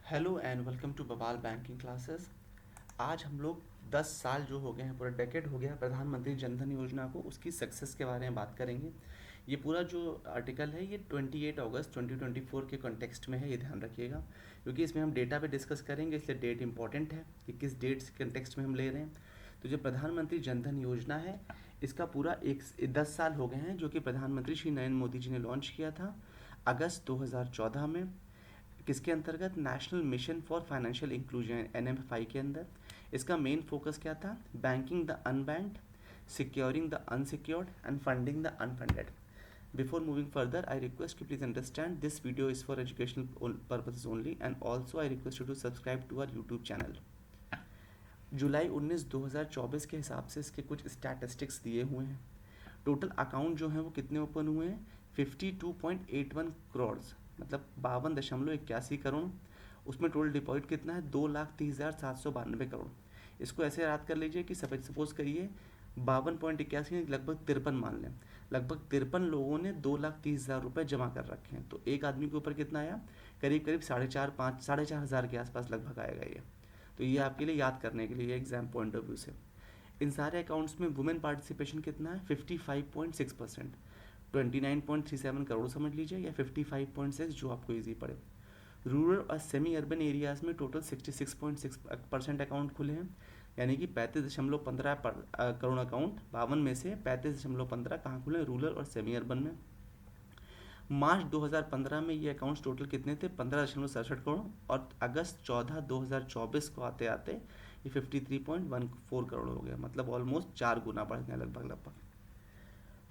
Hello and welcome to बवाल banking classes. आज हम लोग 10 साल जो हो गए हैं, पूरा डेकेड हो गया प्रधानमंत्री जन धन योजना को, उसकी सक्सेस के बारे में बात करेंगे। ये पूरा जो आर्टिकल है ये 28 अगस्त 2024 के कॉन्टेक्स्ट में है, ये ध्यान रखिएगा, क्योंकि इसमें हम डेटा पे डिस्कस करेंगे, इसलिए डेट इंपॉर्टेंट है कि किस डेट के कॉन्टेक्स्ट में हम ले रहे हैं। तो जो प्रधानमंत्री जन धन योजना है, इसका पूरा 10 साल हो गए हैं, जो कि प्रधानमंत्री श्री नरेंद्र मोदी जी ने लॉन्च किया था अगस्त 2014 में। किसके अंतर्गत? National mission for financial inclusion NMFI के अंदर। इसका मेन फोकस क्या था? Banking the unbanked, securing the unsecured and funding the unfunded. Before moving further, I request you please understand this video is for educational purposes only, and also I request you to subscribe to our YouTube channel. जुलाई 19 2024 के हिसाब से इसके कुछ statistics दिए हुए हैं। Total account जो हैं वो कितने ओपन हुए हैं? 52.81 करोड़, मतलब 52.81 करोड़। उसमें टोटल डिपॉजिट कितना है? 2,30,792 करोड़। इसको ऐसे याद कर लीजिए कि सपोज करिए 52.81 लगभग 53 मान लें, लगभग 53 लोगों ने 2,30,000 रुपये जमा कर रखे हैं, तो एक आदमी के ऊपर कितना आया? करीब करीब 4,500 के आसपास लगभग आएगा ये। तो ये आपके लिए याद करने के लिए एग्जाम पॉइंट ऑफ व्यू से। इन सारे अकाउंट्स में वुमेन पार्टिसिपेशन कितना है? 55.6%। 29.37 करोड़ समझ लीजिए, या 55.6 जो आपको ईजी पड़े। रूरल और सेमी अर्बन एरियाज़ में टोटल 66.6% अकाउंट खुले हैं, यानी कि 35.15 करोड़ अकाउंट 52 में से 35.15 कहाँ खुले? रूरल और सेमी अर्बन में। मार्च 2015 में ये अकाउंट्स टोटल कितने थे? 15.67 करोड़, और अगस्त 14 2024 को आते आते ये 53.14 करोड़ हो गया, मतलब ऑलमोस्ट 4 गुना बढ़ गया लगभग।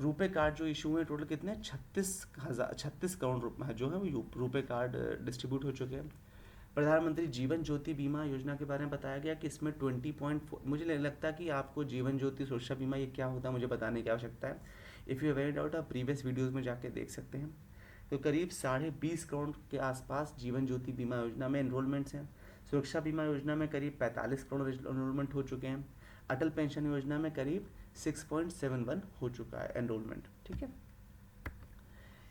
रुपए कार्ड जो इशू हुए टोटल कितने? 36 करोड़ रुपये जो है वो रुपए कार्ड डिस्ट्रीब्यूट हो चुके हैं। प्रधानमंत्री जीवन ज्योति बीमा योजना के बारे में बताया गया कि इसमें 20.4, मुझे नहीं लगता कि आपको जीवन ज्योति सुरक्षा बीमा ये क्या होता है मुझे बताने की आवश्यकता है। इफ़ यू वेरी डाउट आप प्रीवियस वीडियोज़ में जाके देख सकते हैं। तो करीब 20.5 करोड़ के आसपास जीवन ज्योति बीमा योजना में एनरोलमेंट्स हैं। सुरक्षा बीमा योजना में करीब 45 करोड़ एनरोलमेंट हो चुके हैं। अटल पेंशन योजना में करीब 6.71 हो चुका है एनरोलमेंट, ठीक है।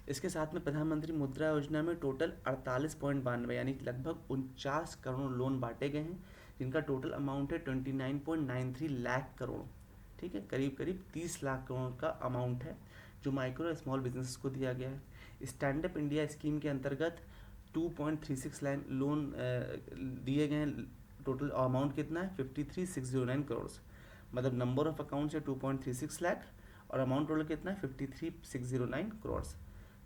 इसके साथ में प्रधानमंत्री मुद्रा योजना में टोटल 48.92 यानी लगभग 49 करोड़ लोन बांटे गए हैं, जिनका टोटल अमाउंट है 29.93 लाख करोड़, ठीक है। करीब करीब 30 लाख करोड़ का अमाउंट है जो माइक्रो और स्मॉल बिजनेस को दिया गया है। स्टैंड अप इंडिया स्कीम के अंतर्गत 2.36 लाख लोन दिए गए हैं। टोटल अमाउंट कितना है? 53,609 करोड़, मतलब नंबर ऑफ अकाउंट्स है 2.36 लाख और अमाउंट टोटल कितना है? 53,609 करोड़।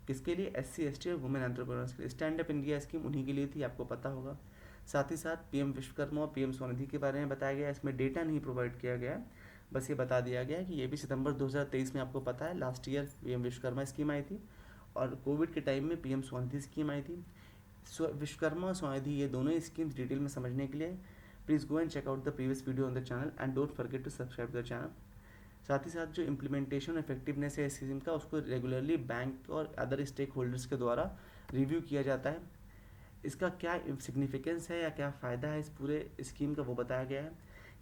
किसके लिए? SC ST और वुमेन एंटरप्रेन्योर्स के लिए। स्टैंड अप इंडिया स्कीम उन्हीं के लिए थी, आपको पता होगा। साथ ही साथ PM विश्वकर्मा और PM स्वनिधि के बारे में बताया गया है। इसमें डेटा नहीं प्रोवाइड किया गया है, बस ये बता दिया गया है कि ये भी सितंबर 2023 में, आपको पता है last year PM Vishwakarma scheme आई थी और कोविड के टाइम में PM स्वनिधि स्कीम आई थी। विश्वकर्मा और स्वनिधि ये दोनों स्कीम्स डिटेल में समझने के लिए please go and check out the previous video on the channel and don't forget to subscribe the channel. साथ ही साथ जो इम्प्लीमेंटेशन इफेक्टिवनेस है इस स्कीम का, उसको रेगुलरली बैंक और अदर स्टेक होल्डर्स के द्वारा रिव्यू किया जाता है। इसका क्या सिग्निफिकेंस है या क्या फ़ायदा है इस पूरे स्कीम का, वो बताया गया है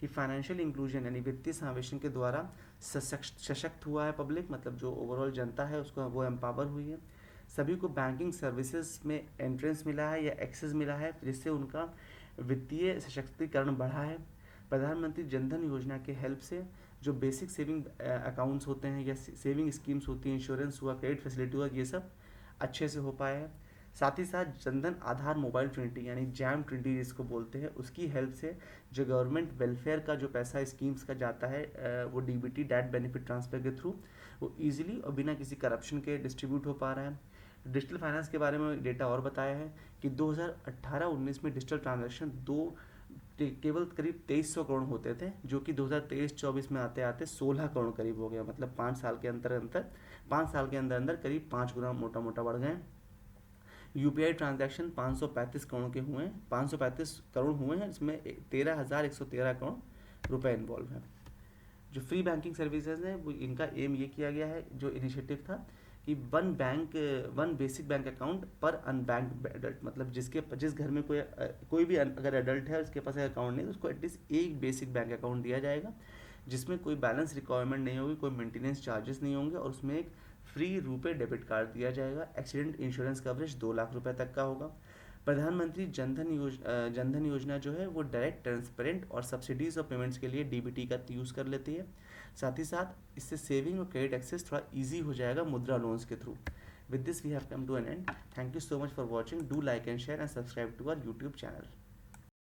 कि फाइनेंशियल इंक्लूजन यानी वित्तीय समावेशन के द्वारा सशक्त हुआ है पब्लिक, मतलब जो ओवरऑल जनता है उसको वो एम्पावर हुई है। सभी को बैंकिंग सर्विसेज में एंट्रेंस मिला है या एक्सेस मिला है, जिससे उनका वित्तीय सशक्तिकरण बढ़ा है। प्रधानमंत्री जनधन योजना के हेल्प से जो बेसिक सेविंग अकाउंट्स होते हैं या सेविंग स्कीम्स होती हैं, इंश्योरेंस हुआ, क्रेडिट फैसिलिटी हुआ, ये सब अच्छे से हो पाया है। साथ ही साथ जनधन आधार मोबाइल ट्रिनिटी यानी जैम ट्रिनिटी जिसको बोलते हैं, उसकी हेल्प से जो गवर्नमेंट वेलफेयर का जो पैसा स्कीम्स का जाता है वो DBT डायरेक्ट बेनिफिट ट्रांसफ़र के थ्रू वो ईजिली और बिना किसी करप्शन के डिस्ट्रीब्यूट हो पा रहा है। डिजिटल फाइनेंस के बारे में डेटा और बताया है कि 2018-19 में डिजिटल ट्रांजैक्शन केवल करीब 2300 करोड़ होते थे, जो कि 2023-24 में आते आते 16 करोड़ करीब हो गया, मतलब 5 साल के अंदर अंदर करीब 5 गुना मोटा मोटा बढ़ गए। UPI ट्रांजैक्शन 535 करोड़ के हुए हैं, 535 करोड़ हुए हैं, इसमें 13,113 करोड़ रुपए इन्वॉल्व है। जो फ्री बैंकिंग सर्विसेज हैं वो इनका एम ये किया गया है, जो इनिशिएटिव था कि वन बेसिक बैंक अकाउंट पर अनबैंक्ड एडल्ट, मतलब जिस घर में कोई भी अगर एडल्ट है उसके पास अकाउंट नहीं, तो उसको एटलीस्ट एक बेसिक बैंक अकाउंट दिया जाएगा, जिसमें कोई बैलेंस रिक्वायरमेंट नहीं होगी, कोई मेंटेनेंस चार्जेस नहीं होंगे, और उसमें एक फ्री रुपए डेबिट कार्ड दिया जाएगा। एक्सीडेंट इंश्योरेंस कवरेज 2 लाख रुपए तक का होगा। प्रधानमंत्री जनधन योजना जो है वो डायरेक्ट, ट्रांसपेरेंट और सब्सिडीज और पेमेंट्स के लिए डीबीटी का यूज़ कर लेती है। साथ ही साथ इससे सेविंग और क्रेडिट एक्सेस थोड़ा इजी हो जाएगा मुद्रा लोन्स के through. With this we have come to an end. Thank you so much for watching. Do like and share and subscribe to our YouTube channel.